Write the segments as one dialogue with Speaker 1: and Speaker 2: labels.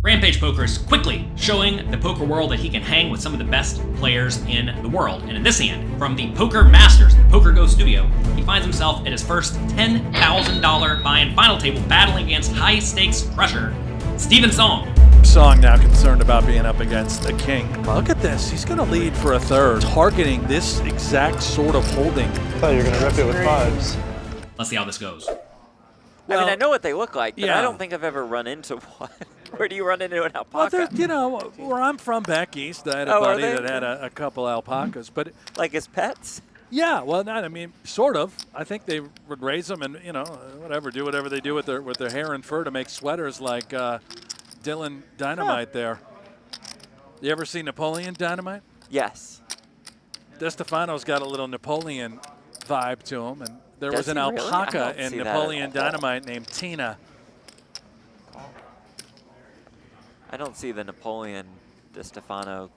Speaker 1: Rampage Poker is quickly showing the poker world that he can hang with some of the best players in the world. And in this hand, from the Poker Masters, the PokerGO studio, he finds himself at his first $10,000 buy-in final table battling against high-stakes crusher, Stephan Song.
Speaker 2: Song now concerned about being up against a king. Look at this, he's going to lead for a third, targeting this exact sort of holding.
Speaker 3: I thought you were going to rip it with fives.
Speaker 1: Let's see how this goes.
Speaker 4: Well, I mean, I know what they look like, but
Speaker 2: yeah.
Speaker 4: I don't think I've ever run into one. Where do you run into an alpaca?
Speaker 2: Well, you know, where I'm from back east, I had a buddy that had a couple alpacas. But
Speaker 4: like as pets?
Speaker 2: Yeah, well, I mean, sort of. I think they would raise them and, you know, whatever, do whatever they do with their hair and fur to make sweaters like Dylan Dynamite there. You ever see Napoleon Dynamite?
Speaker 4: Yes.
Speaker 2: DeStefano's got a little Napoleon vibe to him, and there was an alpaca in Napoleon Dynamite named Tina.
Speaker 4: I don't see the Napoleon DeStefano.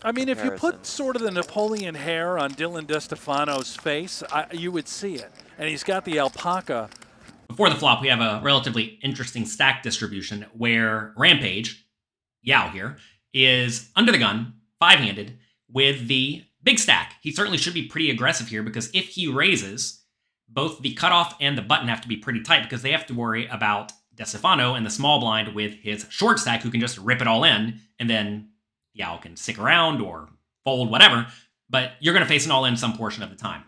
Speaker 2: I mean, if you put sort of the Napoleon hair on Dylan DeStefano's face, you would see it. And he's got the alpaca.
Speaker 1: Before the flop, we have a relatively interesting stack distribution where Rampage, Yau here, is under the gun, five-handed, with the big stack. He certainly should be pretty aggressive here because if he raises, both the cutoff and the button have to be pretty tight because they have to worry about DeStefano and the small blind with his short stack who can just rip it all in, and then Yau can stick around or fold, whatever, but you're going to face an all-in some portion of the time.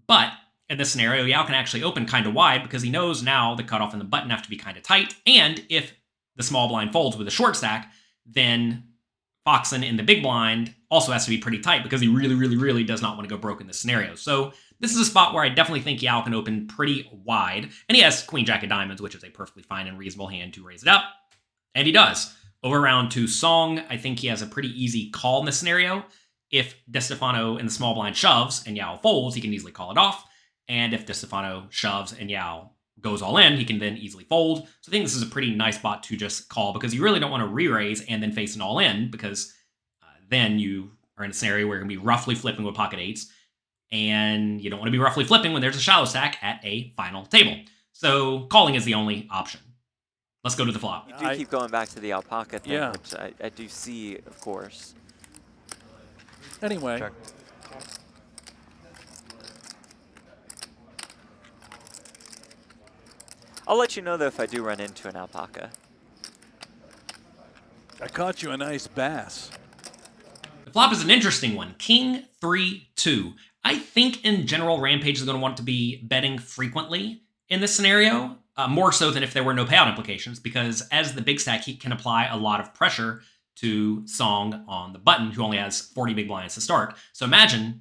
Speaker 1: But in this scenario, Yau can actually open kind of wide because he knows now the cutoff and the button have to be kind of tight, and if the small blind folds with a short stack, then Foxen in the big blind also has to be pretty tight because he really does not want to go broke in this scenario. So this is a spot where I definitely think Yau can open pretty wide. And he has Queen Jack of Diamonds, which is a perfectly fine and reasonable hand to raise it up. And he does. Over round to Song, I think he has a pretty easy call in this scenario. If DeStefano in the small blind shoves and Yau folds, he can easily call it off. And if DeStefano shoves and Yau goes all in, he can then easily fold. So I think this is a pretty nice spot to just call because you really don't want to re-raise and then face an all in because then you are in a scenario where you're going to be roughly flipping with pocket eights. And you don't want to be roughly flipping when there's a shallow stack at a final table. So calling is the only option. Let's go to the flop.
Speaker 4: You do keep going back to the alpaca thing,
Speaker 2: Yeah.
Speaker 4: which I do see, of course.
Speaker 2: Anyway.
Speaker 3: Check.
Speaker 4: I'll let you know, though, if I do run into an alpaca.
Speaker 2: I caught you a nice bass.
Speaker 1: The flop is an interesting one. King 3-2. I think in general, Rampage is going to want to be betting frequently in this scenario, more so than if there were no payout implications, because as the big stack, he can apply a lot of pressure to Song on the button, who only has 40 big blinds to start. So imagine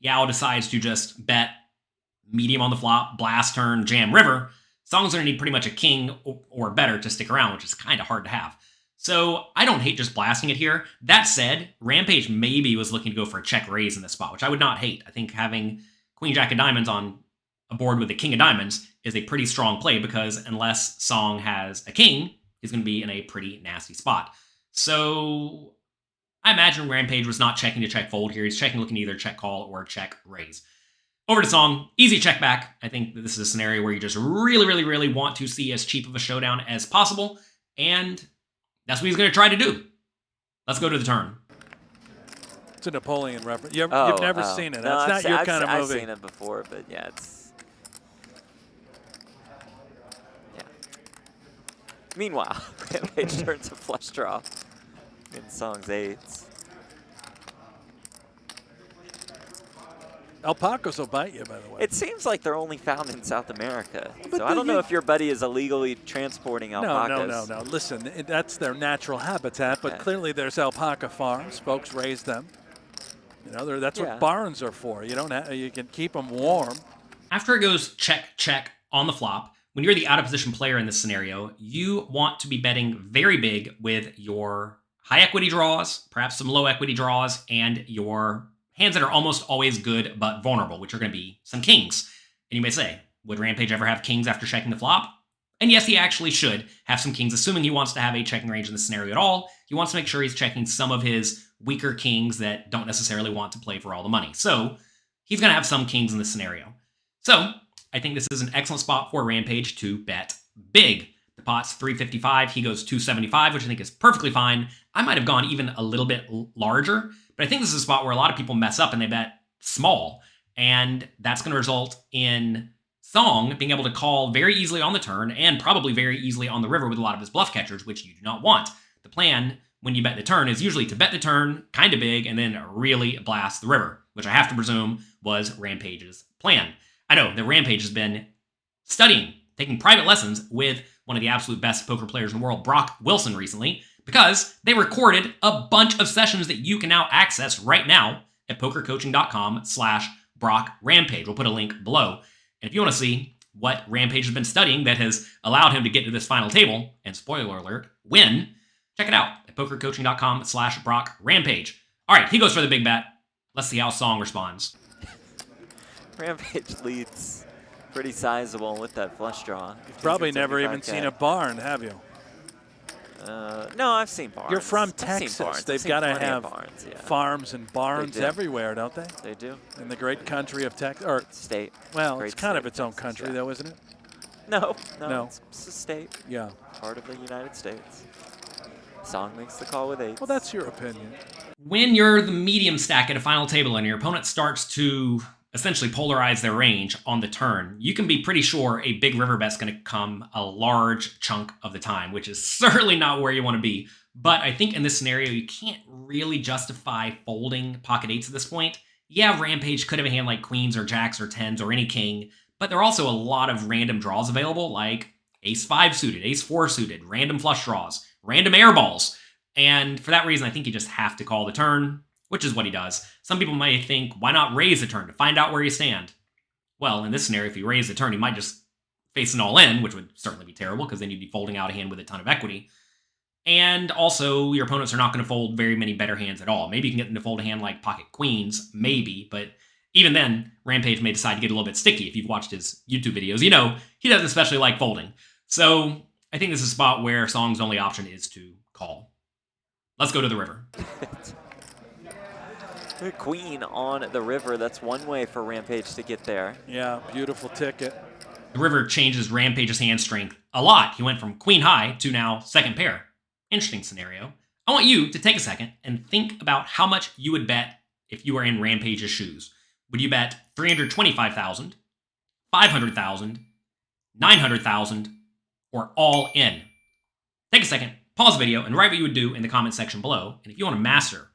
Speaker 1: Yau decides to just bet medium on the flop, blast turn, jam river. Song's going to need pretty much a king or better to stick around, which is kind of hard to have. So I don't hate just blasting it here. That said, Rampage maybe was looking to go for a check raise in this spot, which I would not hate. I think having Queen Jack of Diamonds on a board with the King of Diamonds is a pretty strong play because unless Song has a king, he's going to be in a pretty nasty spot. So I imagine Rampage was not checking to check fold here. He's looking to either check call or check raise. Over to Song, easy check back. I think that this is a scenario where you just really want to see as cheap of a showdown as possible, and that's what he's going to try to do. Let's go to the turn.
Speaker 2: It's a Napoleon reference. You've never seen it.
Speaker 4: No,
Speaker 2: That's not your kind of movie.
Speaker 4: I've seen it before, but yeah, it's... Yeah. Meanwhile, Rampage turns a flush draw in Song's eights.
Speaker 2: Alpacas will bite you, by the way.
Speaker 4: It seems like they're only found in South America.
Speaker 2: But
Speaker 4: so I don't know if your buddy is illegally transporting alpacas.
Speaker 2: No. Listen, that's their natural habitat, but clearly there's alpaca farms. Folks raise them. You know, that's what barns are for. You don't you can keep them warm.
Speaker 1: After it goes check on the flop, when you're the out of position player in this scenario, you want to be betting very big with your high equity draws, perhaps some low equity draws, and your hands that are almost always good but vulnerable, which are going to be some kings. And you may say, would Rampage ever have kings after checking the flop? And yes, he actually should have some kings, assuming he wants to have a checking range in this scenario at all. He wants to make sure he's checking some of his weaker kings that don't necessarily want to play for all the money. So he's going to have some kings in this scenario. So I think this is an excellent spot for Rampage to bet big. The pot's 355. He goes 275, which I think is perfectly fine. I might have gone even a little bit larger, but I think this is a spot where a lot of people mess up and they bet small. And that's going to result in Song being able to call very easily on the turn and probably very easily on the river with a lot of his bluff catchers, which you do not want. The plan when you bet the turn is usually to bet the turn kind of big and then really blast the river, which I have to presume was Rampage's plan. I know that Rampage has been studying, taking private lessons with one of the absolute best poker players in the world, Brock Wilson, recently, because they recorded a bunch of sessions that you can now access right now at pokercoaching.com/Brock Rampage. We'll put a link below. And if you want to see what Rampage has been studying that has allowed him to get to this final table, and spoiler alert, win, check it out at pokercoaching.com/Brock Rampage. All right, he goes for the big bet. Let's see how Song responds.
Speaker 4: Rampage leads pretty sizable with that flush draw.
Speaker 2: You've probably never even seen a barn, have you?
Speaker 4: No, I've seen barns.
Speaker 2: You're from Texas. They've got to have
Speaker 4: barns, yeah.
Speaker 2: farms and barns everywhere, don't they?
Speaker 4: They do.
Speaker 2: In the great country of Texas, or
Speaker 4: state.
Speaker 2: Well,
Speaker 4: Great
Speaker 2: it's kind of
Speaker 4: state
Speaker 2: its own
Speaker 4: Texas,
Speaker 2: country,
Speaker 4: yeah.
Speaker 2: though, isn't it?
Speaker 4: No.
Speaker 2: No.
Speaker 4: It's a state.
Speaker 2: Yeah.
Speaker 4: Part of the United States. Song makes the call with 8.
Speaker 2: Well, that's your opinion.
Speaker 1: When you're the medium stack at a final table and your opponent starts to essentially polarize their range on the turn, you can be pretty sure a big river bet's going to come a large chunk of the time, which is certainly not where you want to be. But I think in this scenario, you can't really justify folding pocket 8s at this point. Yeah, Rampage could have a hand like queens or jacks or 10s or any king, but there are also a lot of random draws available, like ace-5 suited, ace-4 suited, random flush draws, random air balls. And for that reason, I think you just have to call the turn, which is what he does. Some people might think, why not raise the turn to find out where you stand? Well, in this scenario, if you raise the turn, you might just face an all-in, which would certainly be terrible because then you'd be folding out a hand with a ton of equity. And also, your opponents are not going to fold very many better hands at all. Maybe you can get them to fold a hand like pocket queens, maybe, but even then, Rampage may decide to get a little bit sticky. If you've watched his YouTube videos, you know he doesn't especially like folding. So I think this is a spot where Song's only option is to call. Let's go to the river.
Speaker 4: Queen on the river. That's one way for Rampage to get there.
Speaker 2: Yeah, beautiful ticket.
Speaker 1: The river changes Rampage's hand strength a lot. He went from queen high to now second pair. Interesting scenario. I want you to take a second and think about how much you would bet if you were in Rampage's shoes. Would you bet 325,000, 500,000, 900,000, or all in? Take a second, pause the video, and write what you would do in the comment section below. And if you want to master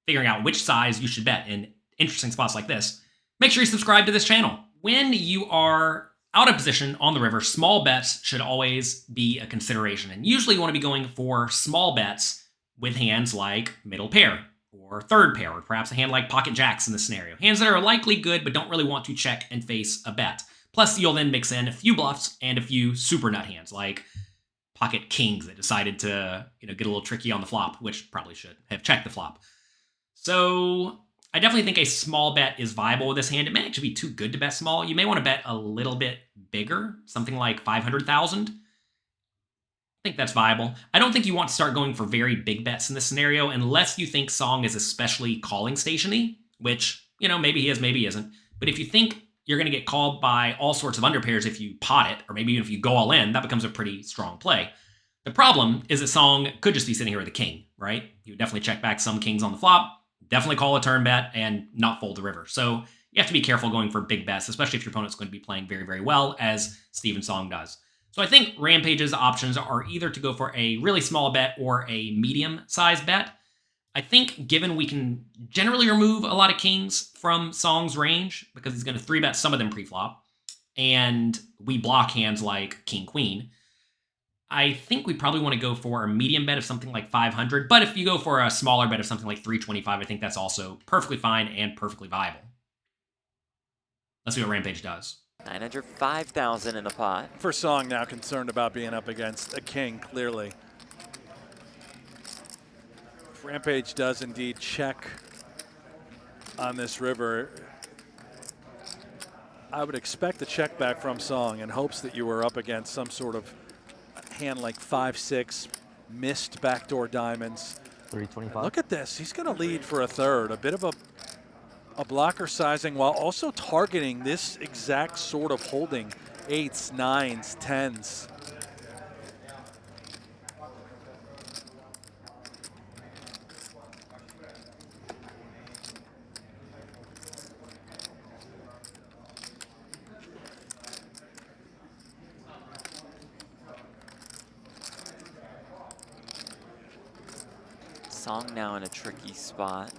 Speaker 1: figuring out which size you should bet in interesting spots like this, make sure you subscribe to this channel. When you are out of position on the river, small bets should always be a consideration. And usually you want to be going for small bets with hands like middle pair or third pair, or perhaps a hand like pocket jacks in this scenario. Hands that are likely good but don't really want to check and face a bet. Plus, you'll then mix in a few bluffs and a few super nut hands like pocket kings that decided to get a little tricky on the flop, which probably should have checked the flop. So I definitely think a small bet is viable with this hand. It may actually be too good to bet small. You may want to bet a little bit bigger, something like 500,000. I think that's viable. I don't think you want to start going for very big bets in this scenario unless you think Song is especially calling stationy, which, maybe he is, maybe he isn't. But if you think you're going to get called by all sorts of underpairs if you pot it, or maybe even if you go all in, that becomes a pretty strong play. The problem is that Song could just be sitting here with a king, right? He would definitely check back some kings on the flop, definitely call a turn bet, and not fold the river. So you have to be careful going for big bets, especially if your opponent's going to be playing very, very well, as Stephan Song does. So I think Rampage's options are either to go for a really small bet or a medium-sized bet. I think given we can generally remove a lot of kings from Song's range, because he's going to 3-bet some of them pre-flop, and we block hands like king-queen, I think we probably want to go for a medium bet of something like 500, but if you go for a smaller bet of something like 325, I think that's also perfectly fine and perfectly viable. Let's see what Rampage does.
Speaker 4: 905,000 in the pot.
Speaker 2: For Song, now concerned about being up against a king, clearly. If Rampage does indeed check on this river, I would expect a check back from Song in hopes that you were up against some sort of hand like 5-6, missed backdoor diamonds.
Speaker 3: 325.
Speaker 2: Look at this. He's going to lead for a third. A bit of a blocker sizing while also targeting this exact sort of holding. 8s, 9s, 10s.
Speaker 4: Song now in a tricky spot.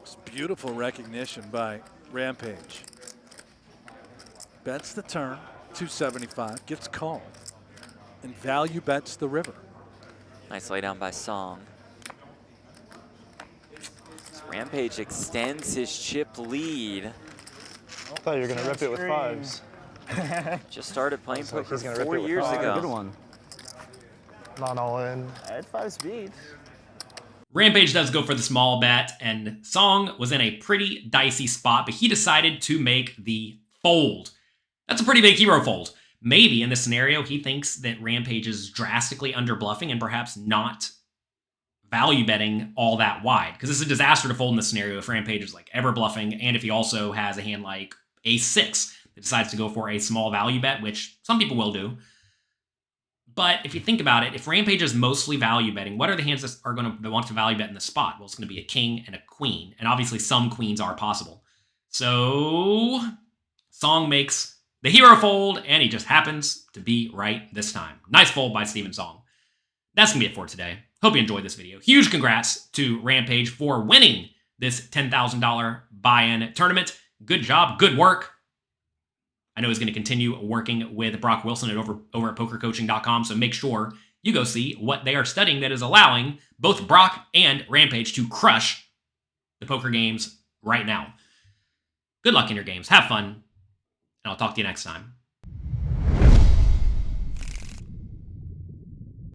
Speaker 2: It's beautiful recognition by Rampage. Bets the turn, 275, gets called, and value bets the river.
Speaker 4: Nice laydown by Song. Rampage extends his chip lead.
Speaker 3: I thought you were gonna rip it with fives.
Speaker 4: Just started playing
Speaker 3: Looks like
Speaker 4: poker
Speaker 3: he's gonna rip
Speaker 4: 4
Speaker 3: it with
Speaker 4: years
Speaker 3: five.
Speaker 4: ago.
Speaker 5: Good one.
Speaker 3: Not all in.
Speaker 5: I had 5 speed.
Speaker 1: Rampage does go for the small bet, and Song was in a pretty dicey spot, but he decided to make the fold. That's a pretty big hero fold. Maybe in this scenario, he thinks that Rampage is drastically under bluffing and perhaps not value betting all that wide. Because it's a disaster to fold in this scenario if Rampage is like ever bluffing, and if he also has a hand like Ace-6 that decides to go for a small value bet, which some people will do. But if you think about it, if Rampage is mostly value betting, what are the hands that want to value bet in the spot? Well, it's going to be a king and a queen, and obviously some queens are possible. So Song makes the hero fold, and he just happens to be right this time. Nice fold by Stephan Song. That's going to be it for today. Hope you enjoyed this video. Huge congrats to Rampage for winning this $10,000 buy-in tournament. Good job, good work. I know he's going to continue working with Brock Wilson over at PokerCoaching.com, so make sure you go see what they are studying that is allowing both Brock and Rampage to crush the poker games right now. Good luck in your games. Have fun, and I'll talk to you next time.